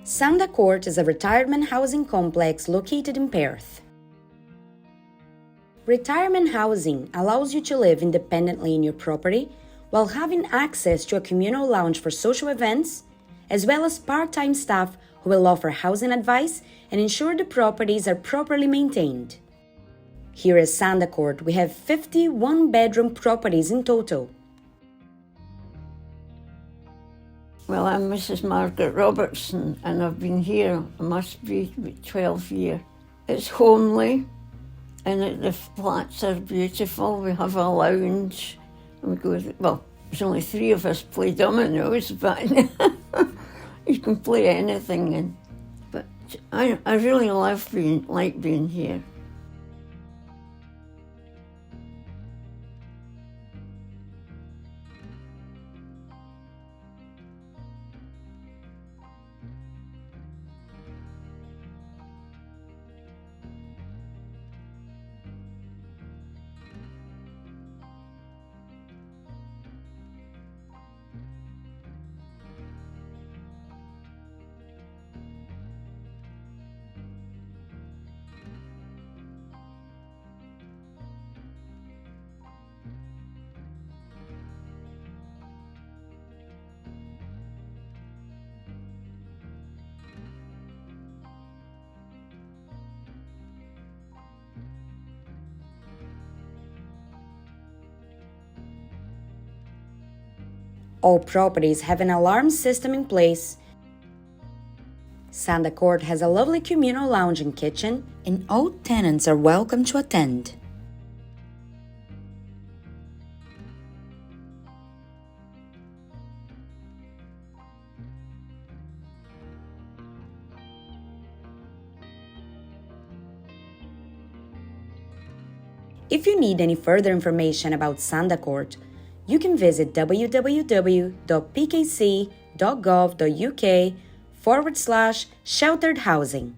Sanda Court is a retirement housing complex located in Perth. Retirement housing allows you to live independently in your property while having access to a communal lounge for social events, as well as part-time staff who will offer housing advice and ensure the properties are properly maintained. Here at Sanda Court, we have 51 bedroom properties in total. Well, I'm Mrs. Margaret Robertson, and I've been here, it must be 12 years. It's homely, and the flats are beautiful. We have a lounge, and we go, well, there's only 3 of us play dominoes, but you can play anything. But I really like being here. All properties have an alarm system in place. Sanda Court has a lovely communal lounge and kitchen, and all tenants are welcome to attend. If you need any further information about Sanda Court, you can visit www.pkc.gov.uk/sheltered housing.